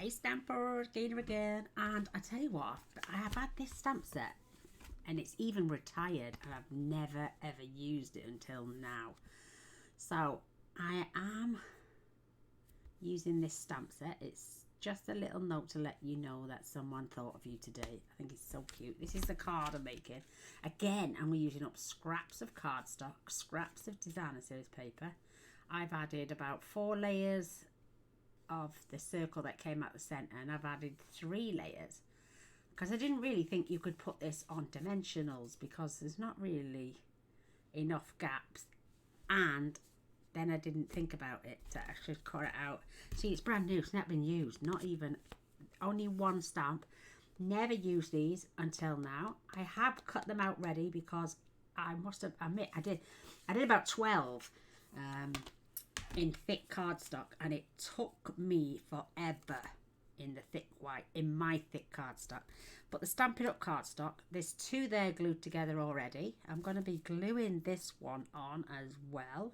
Hey Stamper, Gaynor again, and I tell you what, I have had this stamp set and it's even retired and I've never ever used it until now. So I am using this stamp set. It's just a little note to let you know that someone thought of you today. I think it's so cute. This is the card I'm making. Again, I'm using up scraps of cardstock, scraps of designer series paper. I've added about 4 layers of the circle that came out the center, and I've added 3 layers because I didn't really think you could put this on dimensionals because there's not really enough gaps, and then I didn't think about it to actually cut it out. See, it's brand new, it's not been used, not even, only one stamp. Never used these until now. I have cut them out ready because I must admit I did about 12 in thick cardstock, and it took me forever in the thick white, in my thick cardstock. But the Stampin' Up cardstock, there's 2 there glued together already. I'm going to be gluing this one on as well,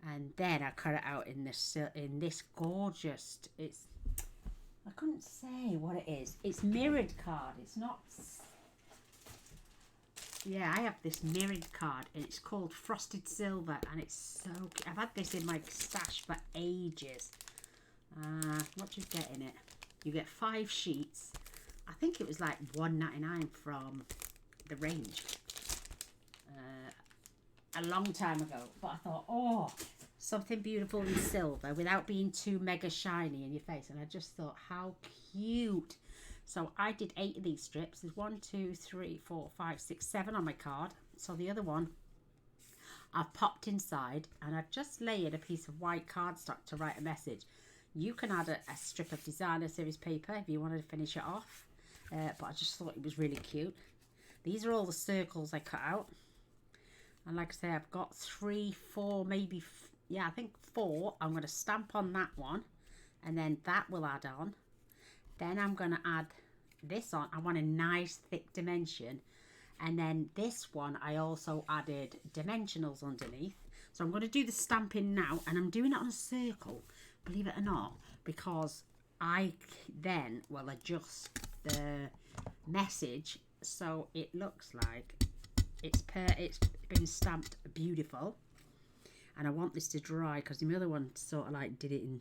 and then I cut it out in this gorgeous, it's, I couldn't say what it is. It's mirrored card. It's not. Yeah, I have this mirrored card and it's called Frosted Silver, and it's so cute. I've had this in my stash for ages. What do you get in it? You get 5 sheets. I think it was like $1.99 from the range a long time ago. But I thought, oh, something beautiful in silver without being too mega shiny in your face. And I just thought, how cute. So I did 8 of these strips. There's 1, 2, 3, 4, 5, 6, 7 on my card. So the other one I've popped inside, and I've just layered a piece of white cardstock to write a message. You can add a strip of designer series paper if you wanted to finish it off. But I just thought it was really cute. These are all the circles I cut out. And like I say, I've got 3, 4, maybe, yeah, I think 4. I'm going to stamp on that one, and then that will add on. Then I'm going to add this on. I want a nice thick dimension. And then this one, I also added dimensionals underneath. So I'm going to do the stamping now, and I'm doing it on a circle, believe it or not, because I then will adjust the message so it looks like it's been stamped beautiful. And I want this to dry because the other one sort of like did it in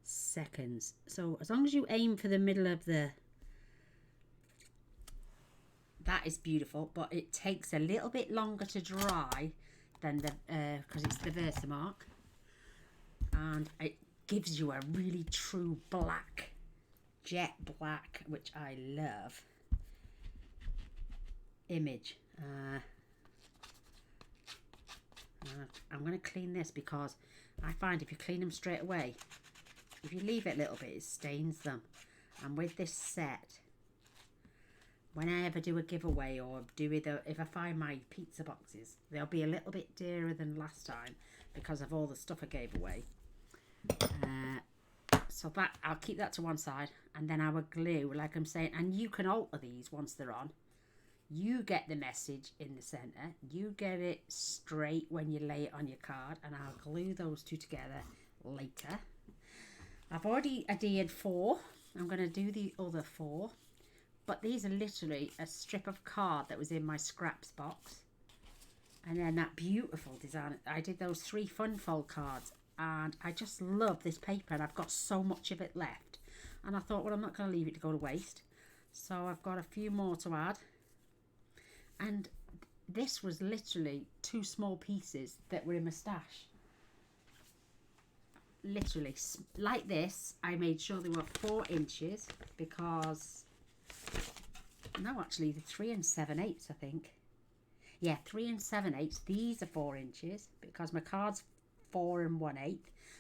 seconds. So as long as you aim for the middle of the, that is beautiful, but it takes a little bit longer to dry than the because it's the Versamark, and it gives you a really true black, jet black, which I love, image. I'm going to clean this because I find if you clean them straight away, if you leave it a little bit, it stains them. And with this set, when I ever do a giveaway or if I find my pizza boxes, they'll be a little bit dearer than last time because of all the stuff I gave away. So that, I'll keep that to one side, and then our glue, like I'm saying, and you can alter these once they're on. You get the message in the center, you get it straight when you lay it on your card, and I'll glue those 2 together later. I've already adhered 4. I'm going to do the other 4. But these are literally a strip of card that was in my scraps box. And then that beautiful design. I did those 3 fun fold cards. And I just love this paper. And I've got so much of it left. And I thought, well, I'm not going to leave it to go to waste. So I've got a few more to add. And this was literally 2 small pieces that were in my stash. Literally like this. I made sure they were 4 inches because no, actually the 3 7/8 I think. Yeah, 3 7/8. These are 4 inches because my card's 4 1/8,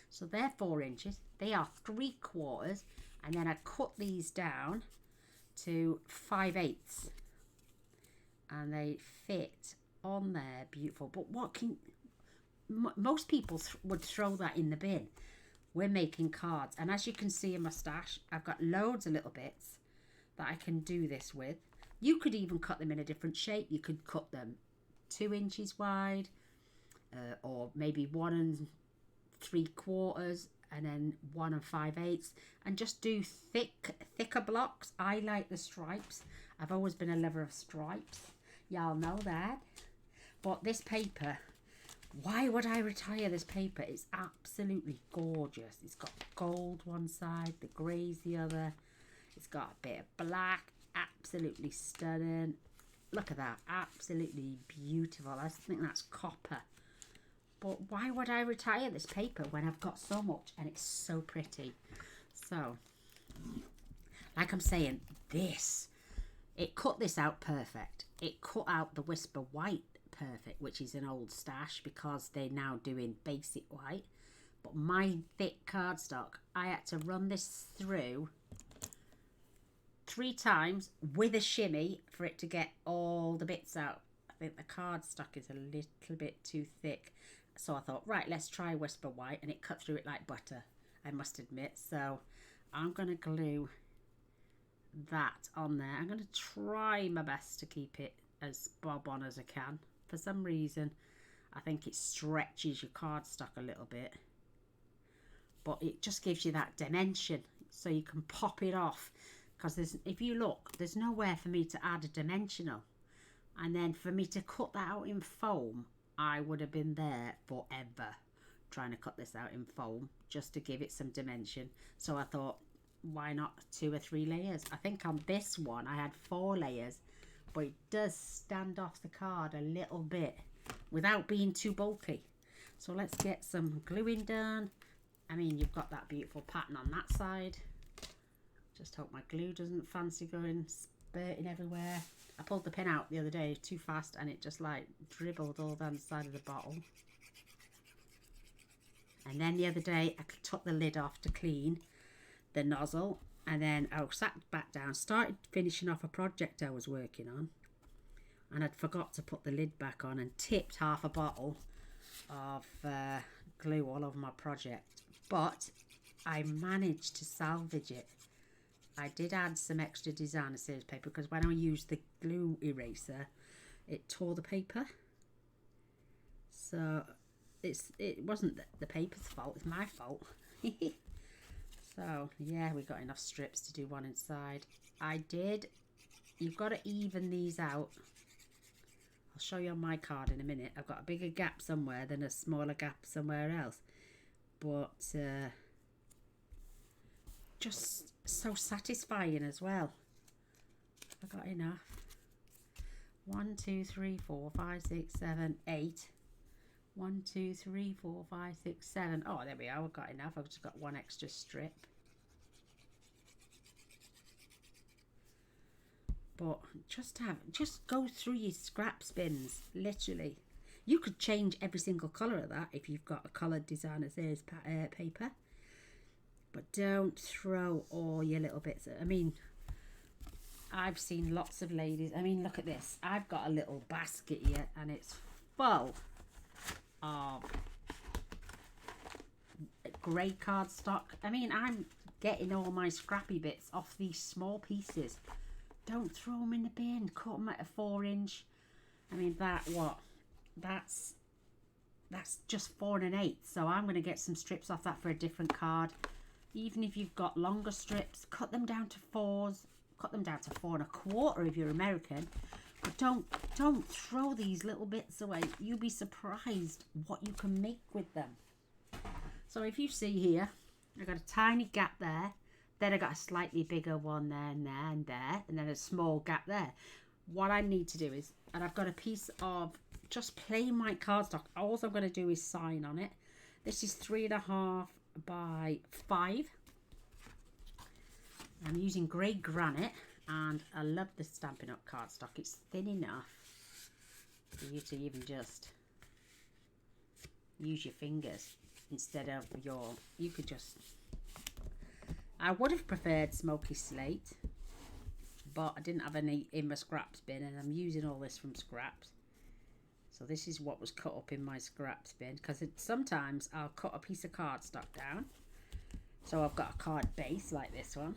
so they're 4 inches. They are 3/4, and then I cut these down to 5/8, and they fit on there beautiful. But most people would throw that in the bin. We're making cards, and as you can see in my stash, I've got loads of little bits that I can do this with. You could even cut them in a different shape. You could cut them 2 inches wide, or maybe 1 3/4. and then 1 5/8, and just do thicker blocks. I like the stripes. I've always been a lover of stripes. Y'all know that. But this paper, why would I retire this paper? It's absolutely gorgeous. It's got gold one side, the grey's the other. It's got a bit of black, absolutely stunning. Look at that, absolutely beautiful. I think that's copper. But why would I retire this paper when I've got so much and it's so pretty? So, like I'm saying, it cut this out perfect. It cut out the Whisper White perfect, which is an old stash because they're now doing basic white. But my thick cardstock, I had to run this through 3 times with a shimmy for it to get all the bits out. I think the cardstock is a little bit too thick. So I thought, right, let's try Whisper White, and it cut through it like butter, I must admit. So I'm going to glue that on there. I'm going to try my best to keep it as bob on as I can. For some reason, I think it stretches your cardstock a little bit. But it just gives you that dimension so you can pop it off. Because if you look, there's nowhere for me to add a dimensional. And then for me to cut that out in foam, I would have been there forever trying to cut this out in foam just to give it some dimension. So I thought, why not 2 or 3 layers? I think on this one I had 4 layers, but it does stand off the card a little bit without being too bulky. So let's get some gluing done. I mean, you've got that beautiful pattern on that side. Just hope my glue doesn't fancy going spurting everywhere. I pulled the pin out the other day too fast and it just like dribbled all down the side of the bottle. And then the other day I took the lid off to clean the nozzle, and then I sat back down, started finishing off a project I was working on, and I'd forgot to put the lid back on and tipped half a bottle of glue all over my project. But I managed to salvage it. I did add some extra designer series paper because when I used the glue eraser, it tore the paper. So it wasn't the paper's fault, it's my fault. So yeah, we got enough strips to do one inside. You've got to even these out. I'll show you on my card in a minute. I've got a bigger gap somewhere than a smaller gap somewhere else. But just so satisfying as well. I got enough. 1 2 3 4 5 6 7 8. 1 2 3 4 5 6 7. Oh, there we are. I've got enough. I've just got 1 extra strip. But just go through your scrap bins. Literally, you could change every single colour of that if you've got a coloured designer series paper. But don't throw all your little bits. I mean, I've seen lots of ladies. I mean, look at this. I've got a little basket here and it's full of grey cardstock. I mean, I'm getting all my scrappy bits off these small pieces. Don't throw them in the bin. Cut them at a 4-inch. I mean, that's just 4 1/8. So I'm going to get some strips off that for a different card. Even if you've got longer strips, cut them down to 4s. Cut them down to 4 1/4 if you're American. But don't throw these little bits away. You'll be surprised what you can make with them. So if you see here, I've got a tiny gap there. Then I got a slightly bigger one there and there and there, and then a small gap there. What I need to do is, and I've got a piece of just plain white cardstock. All I'm going to do is sign on it. This is 3.5 by 5. I'm using grey granite, and I love the Stampin' Up cardstock. It's thin enough for you to even just use your fingers instead of you could just, I would have preferred smoky slate, but I didn't have any in my scraps bin, and I'm using all this from scraps. So this is what was cut up in my scraps bin, because sometimes I'll cut a piece of cardstock down. So I've got a card base like this one.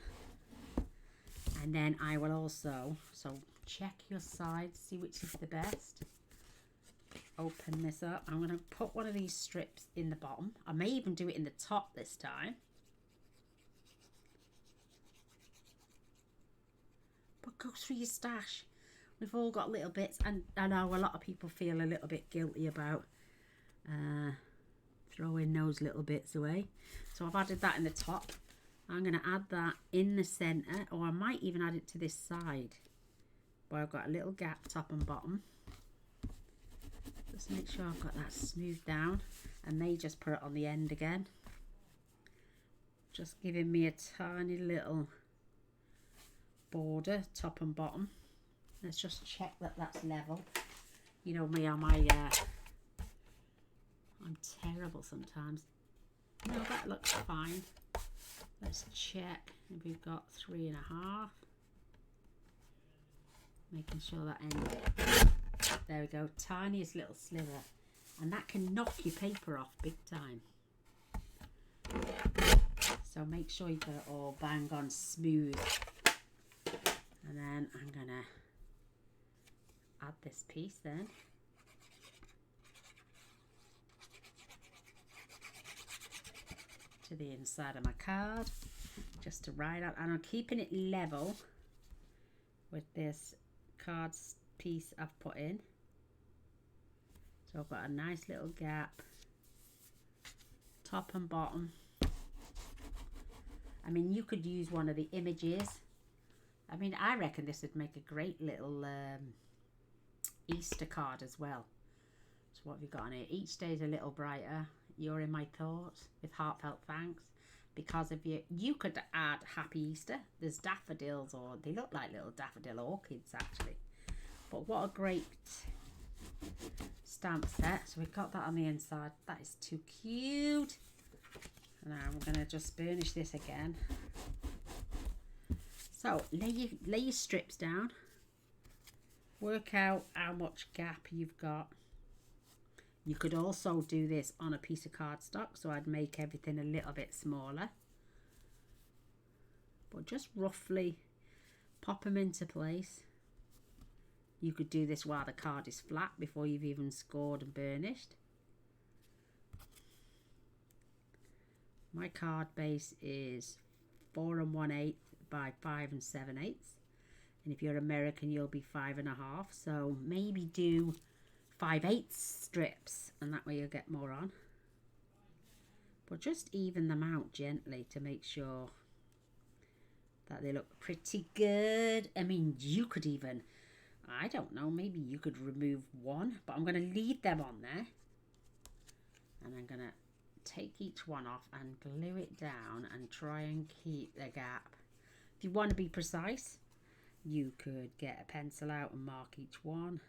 And then I will also, so check your sides, see which is the best. open this up. I'm going to put one of these strips in the bottom. I may even do it in the top this time. But go through your stash. We've all got little bits, and I know a lot of people feel a little bit guilty about throwing those little bits away. So I've added that in the top. I'm going to add that in the centre, or I might even add it to this side where I've got a little gap top and bottom. Just make sure I've got that smoothed down, and may just put it on the end again. Just giving me a tiny little border top and bottom. Let's just check that that's level. You know me, I'm terrible sometimes. No, that looks fine. Let's check if we've got 3.5. Making sure that end. There we go, tiniest little sliver. And that can knock your paper off big time. So make sure you got it all bang on smooth. And then I'm gonna add this piece then. To the inside of my card, just to write out, and I'm keeping it level with this card piece I've put in. So I've got a nice little gap, top and bottom. I mean, you could use one of the images. I mean, I reckon this would make a great little Easter card as well. So what have you got on here? Each day's a little brighter. You're in my thoughts with heartfelt thanks because of you. You could add Happy Easter. There's daffodils, or they look like little daffodil orchids actually. But what a great stamp set. So we've got that on the inside. That is too cute. And now I'm going to just burnish this again. So lay your strips down. Work out how much gap you've got. You could also do this on a piece of cardstock, so I'd make everything a little bit smaller. But just roughly pop them into place. You could do this while the card is flat before you've even scored and burnished. My card base is 4 1/8 by 5 7/8. And if you're American, you'll be 5.5. So maybe do 5/8 strips, and that way you'll get more on. But just even them out gently to make sure that they look pretty good. I mean, you could even, I don't know, maybe you could remove one, but I'm going to leave them on there. And I'm going to take each one off and glue it down and try and keep the gap. If you want to be precise, you could get a pencil out and mark each one.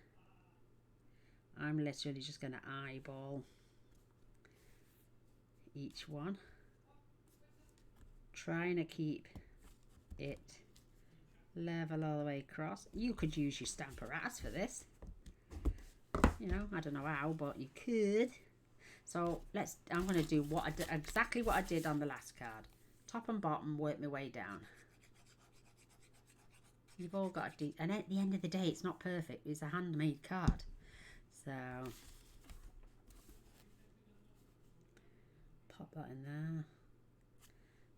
I'm literally just going to eyeball each one, trying to keep it level all the way across. You could use your Stamparatus for this. You know, I don't know how, but you could. So I'm going to do exactly what I did on the last card. Top and bottom, work my way down. You've all got to do, and at the end of the day, it's not perfect. It's a handmade card. So pop that in there.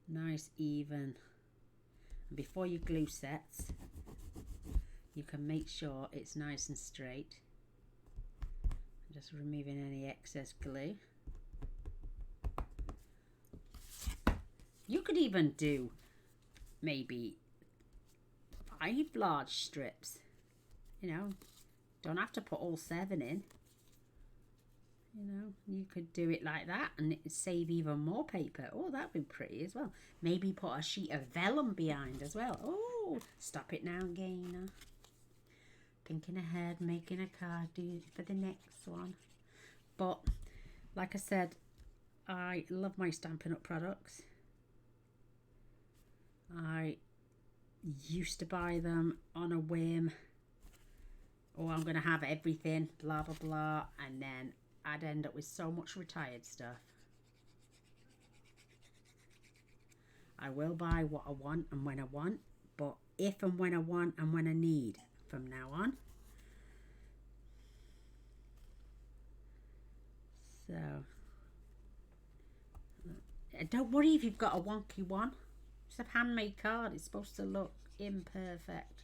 Nice, even. And before your glue sets, you can make sure it's nice and straight. Just removing any excess glue. You could even do maybe 5 large strips. You know, don't have to put all 7 in. You know, you could do it like that and it would save even more paper. Oh, that'd be pretty as well. Maybe put a sheet of vellum behind as well. Oh, stop it now, Gaynor. Thinking ahead, making a card, do it for the next one. But like I said, I love my Stampin' Up products. I used to buy them on a whim. Oh, I'm going to have everything, blah, blah, blah. And then I'd end up with so much retired stuff. I will buy what I want and when I want, but if and when I want and when I need from now on. So don't worry if you've got a wonky one. It's a handmade card. It's supposed to look imperfect.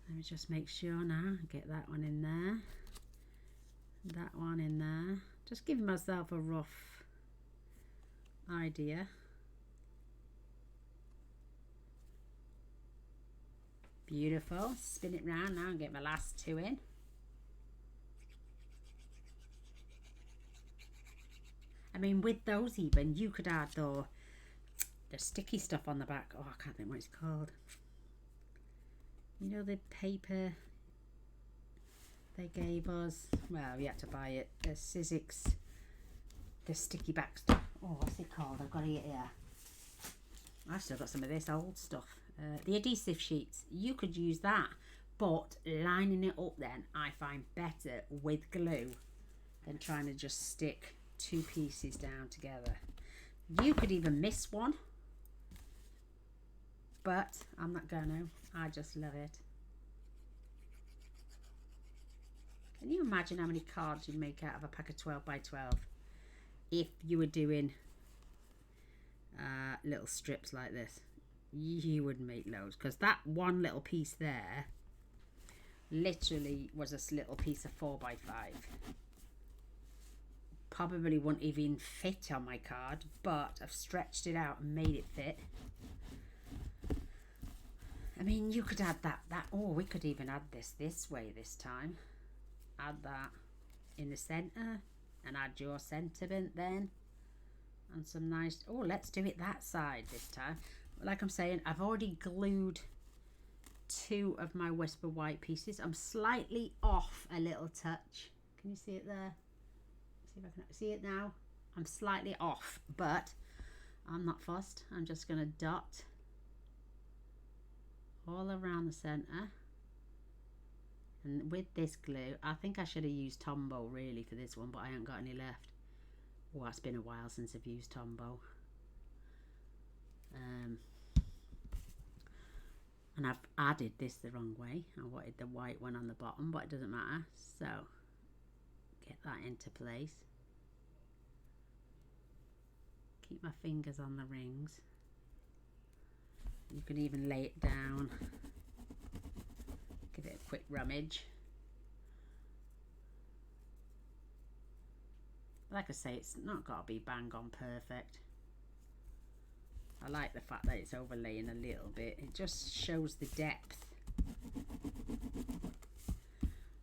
Let me just make sure now. Get that one in there. That one in there. Just giving myself a rough idea. Beautiful. Spin it round now and get my last two in. I mean, with those even, you could add the sticky stuff on the back. Oh, I can't think what it's called. You know, the paper they gave us? Well, we had to buy it. The Sizzix, the sticky back stuff. Oh, what's it called? I've got it here. I've still got some of this old stuff. The adhesive sheets. You could use that, but lining it up then I find better with glue than trying to just stick two pieces down together. You could even miss one, but I'm not gonna. I just love it. Can you imagine how many cards you'd make out of a pack of 12 by 12 if you were doing little strips like this? You would make loads, because that one little piece there literally was a little piece of 4 by 5. Probably wouldn't even fit on my card, but I've stretched it out and made it fit. I mean, you could add that. Oh, we could even add this way this time. Add that in the center and add your sentiment then. And some nice, oh, let's do it that side this time. Like I'm saying, I've already glued 2 of my Whisper White pieces. I'm slightly off a little touch. Can you see it there? See if I can see it now. I'm slightly off, but I'm not fussed. I'm just going to dot all around the center. And with this glue, I think I should have used Tombow really for this one, but I haven't got any left. Oh, it's been a while since I've used Tombow. And I've added this the wrong way. I wanted the white one on the bottom, but it doesn't matter. So get that into place. Keep my fingers on the rings. You can even lay it down. Give it a quick rummage. Like I say, it's not got to be bang on perfect. I like the fact that it's overlaying a little bit. It just shows the depth.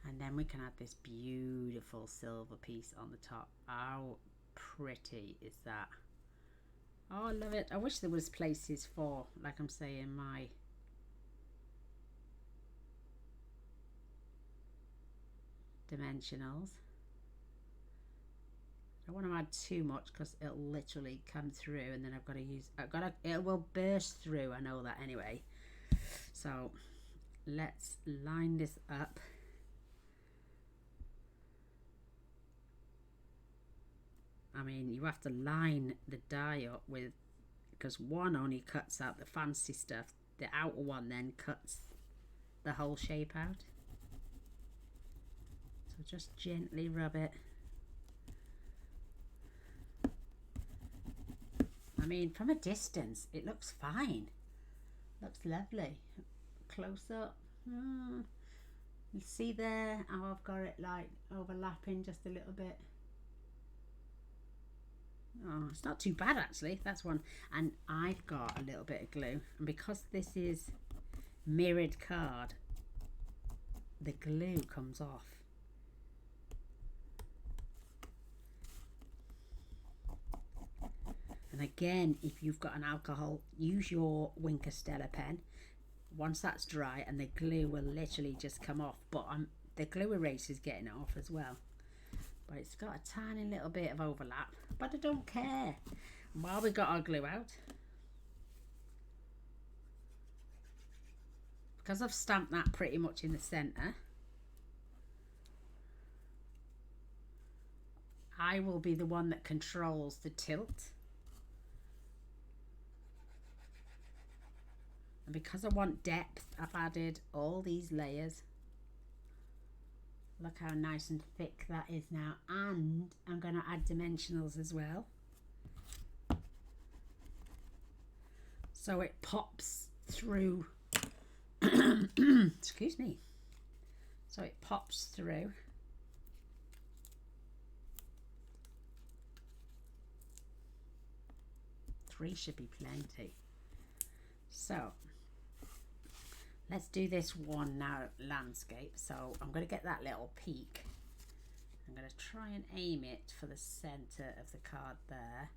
And then we can add this beautiful silver piece on the top. How pretty is that? Oh, I love it. I wish there was places for, like I'm saying, my dimensionals. I don't want to add too much because it'll literally come through, and then it will burst through. I know that anyway. So let's line this up. I mean, you have to line the die up with, because one only cuts out the fancy stuff. The outer one then cuts the whole shape out. So just gently rub it. I mean, from a distance, it looks fine. Looks lovely. Close up. You see there how I've got it like overlapping just a little bit. Oh, it's not too bad actually. That's one. And I've got a little bit of glue. And because this is mirrored card, the glue comes off. And again, if you've got an alcohol, use your Wink of Stella pen. Once that's dry, and the glue will literally just come off. But the glue eraser is getting it off as well. But it's got a tiny little bit of overlap. But I don't care. While we got our glue out, because I've stamped that pretty much in the centre, I will be the one that controls the tilt. And because I want depth, I've added all these layers Look how nice and thick that is now. And I'm going to add dimensionals as well. So it pops through. Excuse me. So it pops through. Three should be plenty. So let's do this one now, landscape. So I'm going to get that little peak. I'm going to try and aim it for the center of the card there,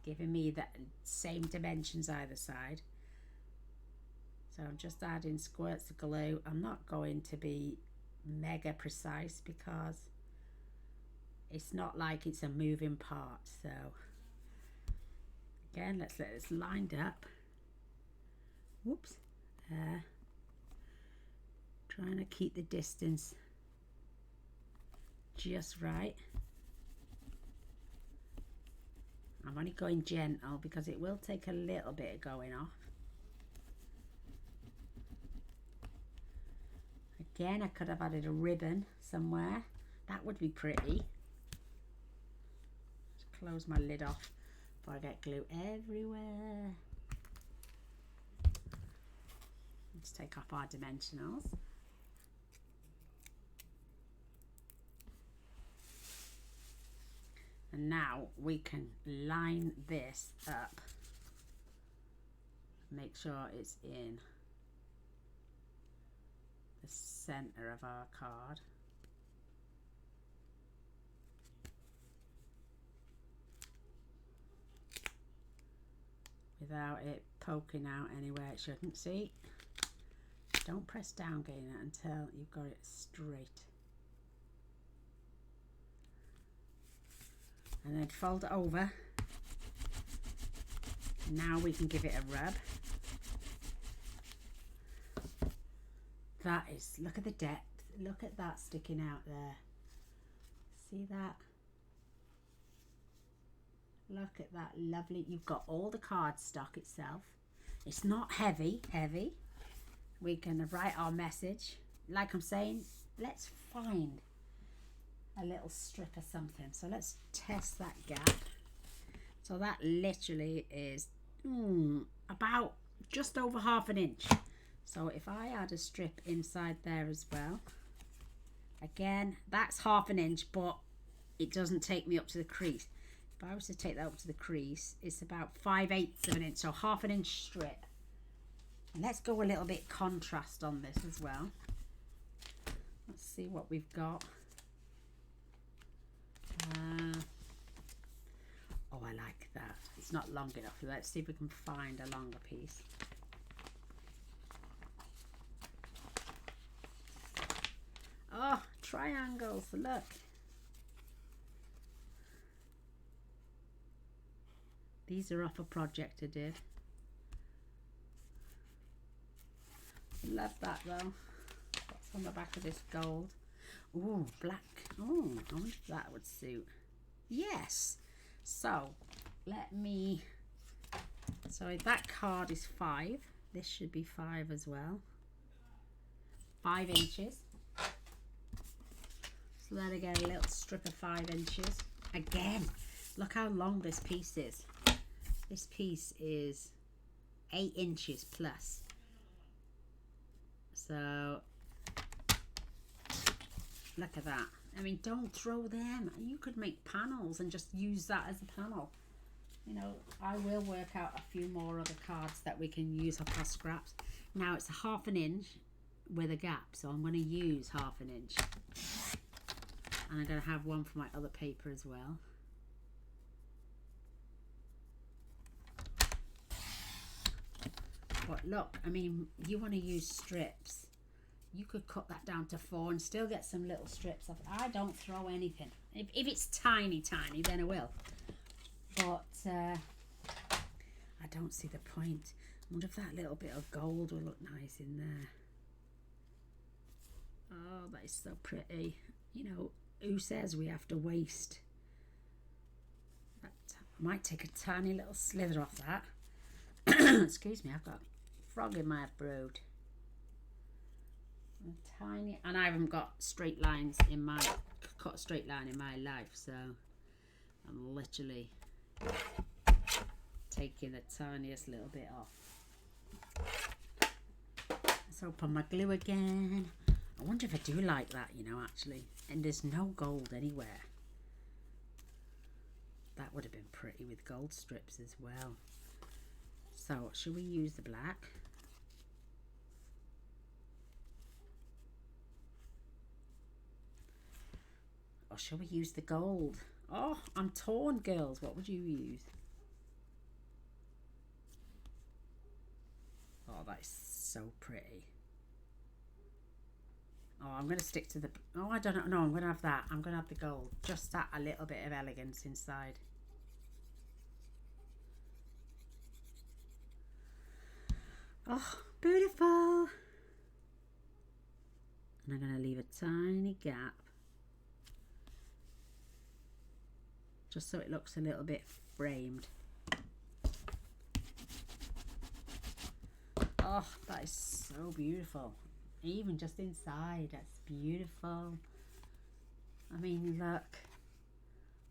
giving me the same dimensions either side. So I'm just adding squirts of glue. I'm not going to be mega precise because it's not like it's a moving part. So again, let's let this lined up. Whoops. There. Trying to keep the distance just right. I'm only going gentle because it will take a little bit of going off. Again, I could have added a ribbon somewhere. That would be pretty. Just close my lid off before I get glue everywhere. Let's take off our dimensionals. And now we can line this up. Make sure it's in the center of our card. Without it poking out anywhere it shouldn't. See? Don't press down, Gaynor, until you've got it straight. And then fold it over. Now we can give it a rub. That is, look at the depth. Look at that sticking out there. See that? Look at that, lovely. You've got all the cardstock itself. It's not heavy. We can write our message. Like I'm saying, let's find a little strip or something. So let's test that gap. So that literally is about just over 1/2 inch. So if I add a strip inside there as well, again, that's 1/2 inch, but it doesn't take me up to the crease. If I was to take that up to the crease, it's about 5/8 of an inch, so 1/2 inch strip. And let's go a little bit contrast on this as well. Let's see what we've got. Oh, I like that. It's not long enough. Let's see if we can find a longer piece. Oh, triangles, look. These are off a project I did. Love that though. What's on the back of this gold? Ooh, black. Oh, I wonder if that would suit. Yes. So, let me... So that card is 5. This should be 5 as well. 5 inches. So let it get a little strip of 5 inches. Again, look how long this piece is. This piece is 8 inches plus. So, look at that. I mean, don't throw them. You could make panels and just use that as a panel. You know, I will work out a few more other cards that we can use off our scraps. Now it's 1/2 inch with a gap, so I'm going to use 1/2 inch. And I'm going to have one for my other paper as well. But look, I mean, you want to use strips. You could cut that down to 4 and still get some little strips off. I don't throw anything. If it's tiny, then I will. But I don't see the point. I wonder if that little bit of gold will look nice in there. Oh, that is so pretty. You know, who says we have to waste? But I might take a tiny little slither off that. Excuse me, I've got a frog in my throat. tiny, and I haven't got straight lines in my, cut a straight line in my life, so I'm literally taking the tiniest little bit off. Let's open my glue again. I wonder if I do like that, you know, actually. And there's no gold anywhere. That would have been pretty with gold strips as well. So, should we use the black? Or shall we use the gold? Oh, I'm torn, girls. What would you use? Oh, that is so pretty. Oh, I'm going to stick to the... Oh, I don't know. No, I'm going to have that. I'm going to have the gold. Just that a little bit of elegance inside. Oh, beautiful. And I'm going to leave a tiny gap. Just so it looks a little bit framed. Oh, that is so beautiful. Even just inside, that's beautiful. I mean, look.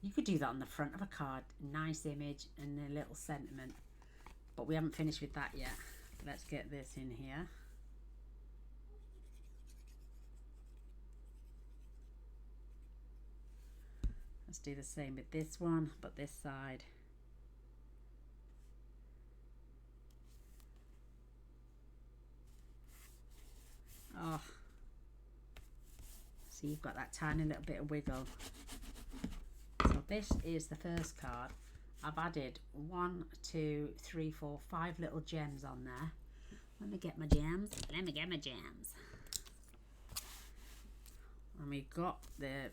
You could do that on the front of a card. Nice image and a little sentiment. But we haven't finished with that yet. Let's get this in here. Let's do the same with this one, but this side. Oh, so you've got that tiny little bit of wiggle. So this is the first card. I've added 1, 2, 3, 4, 5 little gems on there. Let me get my gems. Let me get my gems. And we got the,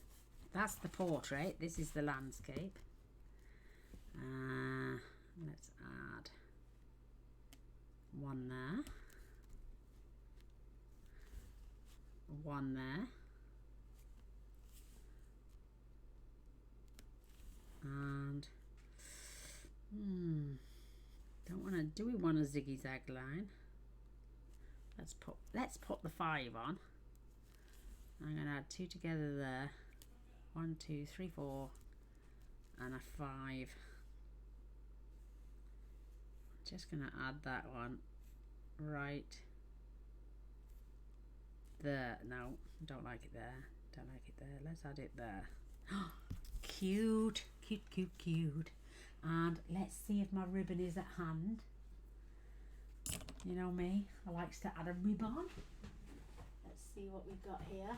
that's the portrait. This is the landscape. Let's add 1 there. 1 there. And don't want to, do we want a zigzag line? Let's put the 5 on. I'm going to add 2 together there. 1, 2, 3, 4 and a 5. Just going to add that one right there. No, don't like it there. Don't like it there. Let's add it there. Cute, cute, cute, cute. And let's see if my ribbon is at hand. You know me, I likes to add a ribbon. Let's see what we've got here.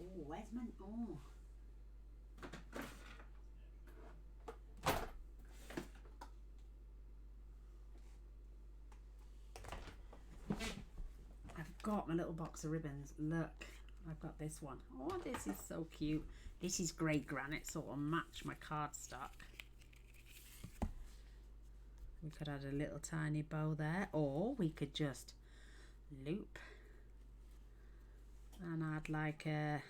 Oh, where's my, oh. I've got my little box of ribbons. Look, I've got this one. Oh, this is so cute. This is grey granite, so it'll match my cardstock. We could add a little tiny bow there, or we could just loop and add like a,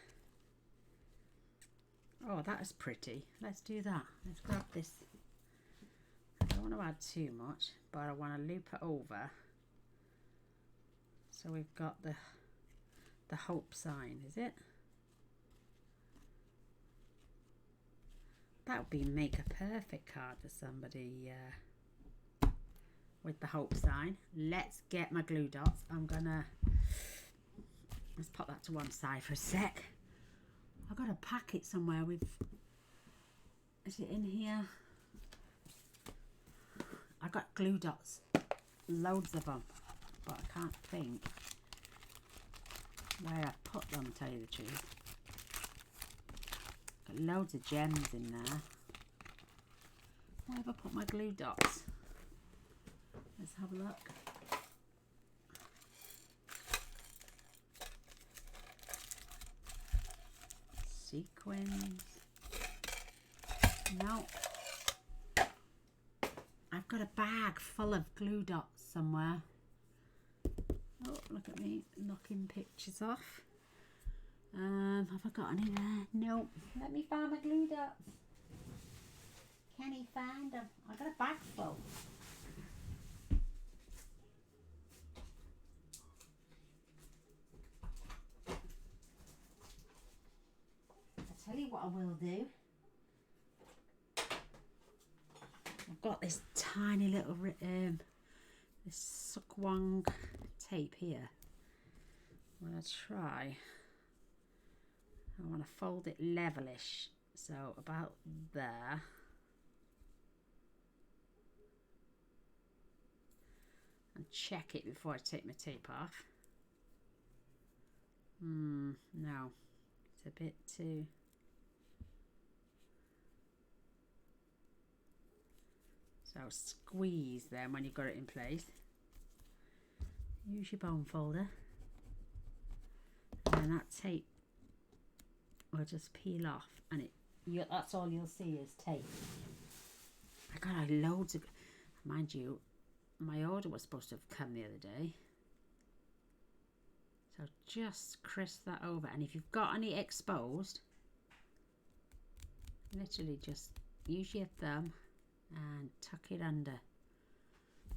oh, that is pretty. Let's do that. Let's grab this. I don't want to add too much, but I want to loop it over. So we've got the hope sign, is it? That would be make a perfect card for somebody with the hope sign. Let's get my glue dots. I'm gonna, let's put that to one side for a sec. I've got a packet somewhere with, is it in here? I got glue dots, loads of them, but I can't think where I put them, to tell you the truth. Got loads of gems in there. Where have I put my glue dots? Let's have a look. Sequins. No. I've got a bag full of glue dots somewhere. Oh, look at me knocking pictures off. Have I got any there? No. Let me find my glue dots. Can he find them? I've got a bag full. what I will do. I've got this tiny little this Sukwang tape here. I'm going to try. I want to fold it levelish, so about there. And check it before I take my tape off. No, it's a bit too. So squeeze them when you've got it in place. Use your bone folder. And then that tape will just peel off, and that's all you'll see is tape. I got loads of, mind you, my order was supposed to have come the other day. So just crisp that over, and if you've got any exposed, literally just use your thumb and tuck it under,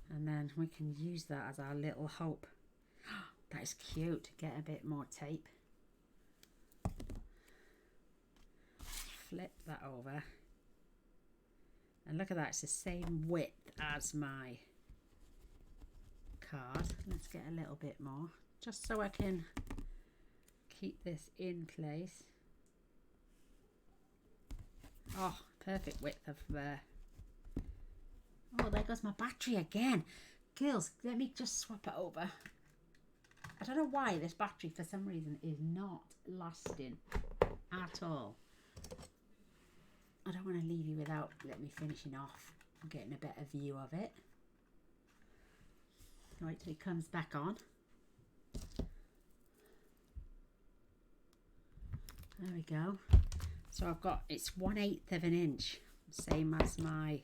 and then we can use that as our little hope. That is cute. Get a bit more tape, flip that over, and look at that, it's the same width as my card. Let's get a little bit more, just so I can keep this in place. Oh, perfect width of oh, there goes my battery again. Girls, let me just swap it over. I don't know why this battery for some reason is not lasting at all. I don't want to leave you without let me finishing off and getting a better view of it. Wait till it comes back on. There we go. So I've got, it's 1/8 of an inch, same as my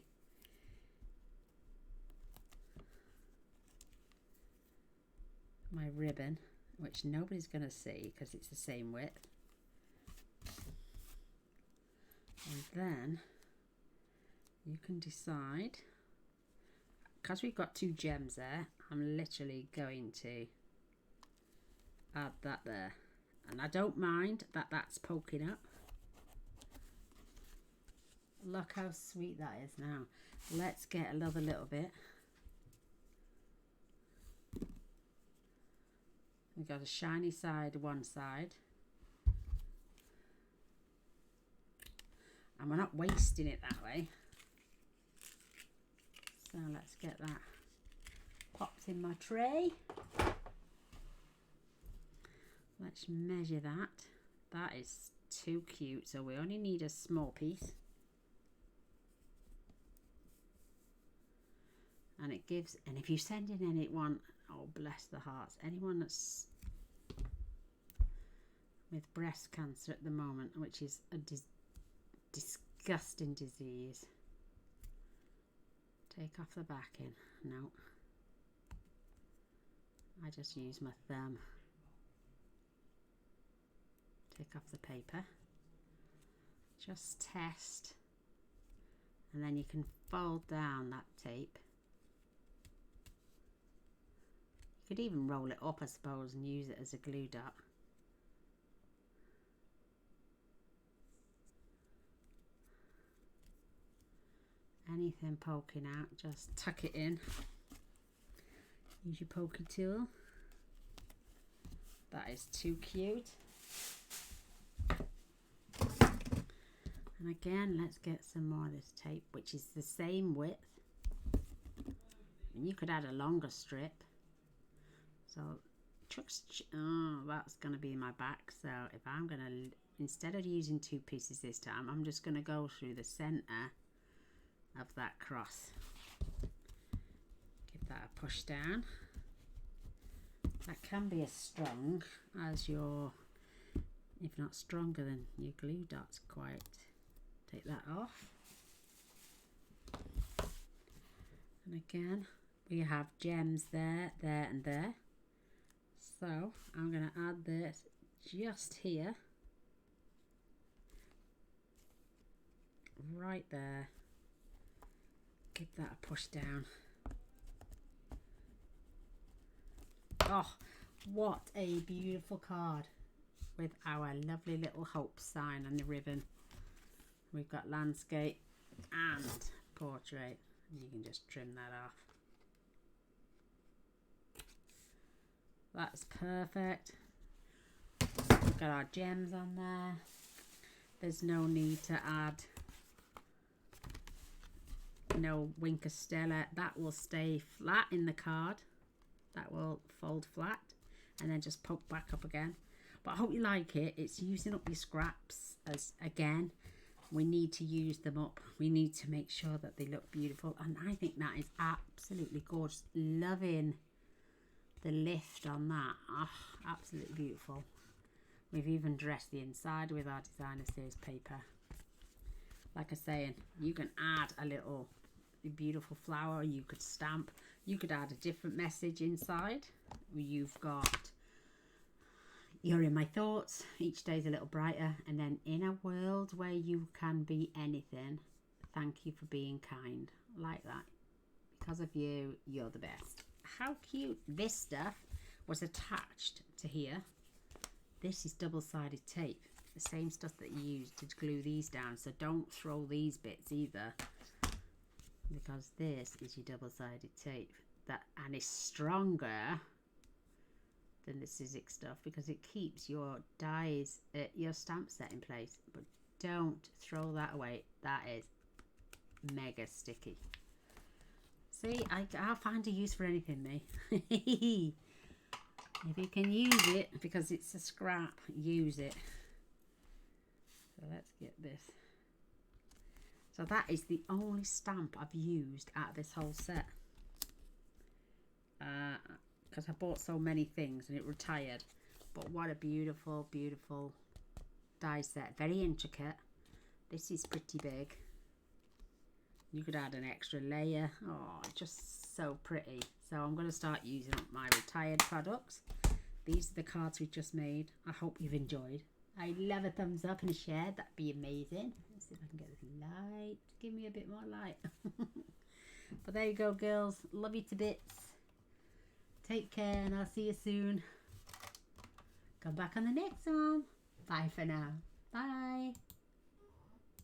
ribbon, which nobody's going to see because it's the same width. And then you can decide, because we've got 2 gems there, I'm literally going to add that there, and I don't mind that that's poking up. Look how sweet that is. Now let's get another little bit. We've got a shiny side one side, and we're not wasting it that way. So let's get that popped in my tray. Let's measure that. That is too cute, so we only need a small piece. And it gives, and if you send in anyone, oh bless the hearts, anyone that's with breast cancer at the moment, which is a disgusting disease, take off the backing. No, I just use my thumb. Take off the paper, just test, and then you can fold down that tape. You could even roll it up, I suppose, and use it as a glue dot. Anything poking out, just tuck it in. Use your pokey tool. That is too cute. And again, let's get some more of this tape, which is the same width. And you could add a longer strip. So, oh, that's going to be my back. So if I'm going to, instead of using 2 pieces this time, I'm just going to go through the center of that cross. Give that a push down. That can be as strong as your, if not stronger than your glue dots quite. Take that off. And again, we have gems there, there and there. So I'm going to add this just here, right there. Give that a push down. Oh, what a beautiful card with our lovely little hope sign and the ribbon. we've got landscape and portrait. You can just trim that off. That's perfect. We've got our gems on there. There's no need to add no Winker Stella. That will stay flat in the card. That will fold flat and then just poke back up again. But I hope you like it. It's using up your scraps. As again, we need to use them up. We need to make sure that they look beautiful, and I think that is absolutely gorgeous. Loving the lift on that. Oh, absolutely beautiful. We've even dressed the inside with our designer series paper. Like I was saying, you can add a little beautiful flower. You could stamp. You could add a different message inside. You've got "You're in my thoughts. Each day's a little brighter." And then, "In a world where you can be anything, thank you for being kind." Like that. Because of you, you're the best. How cute. This stuff was attached to here. This is double-sided tape. The same stuff that you use to glue these down. So don't throw these bits either, because this is your double-sided tape. And it's stronger than the Sizzix stuff because it keeps your dies, your stamp set in place. But don't throw that away. That is mega sticky. See, I'll find a use for anything, me. If you can use it, because it's a scrap, use it. So let's get this. So that is the only stamp I've used out of this whole set. Because I bought so many things and it retired. But what a beautiful, beautiful die set. Very intricate. This is pretty big. You could add an extra layer. Oh, just so pretty. So I'm going to start using up my retired products. These are the cards we just made. I hope you've enjoyed. I'd love a thumbs up and a share. That'd be amazing. Let's see if I can get this light. Give me a bit more light. But there you go, girls. Love you to bits. Take care, and I'll see you soon. Come back on the next one. Bye for now. Bye.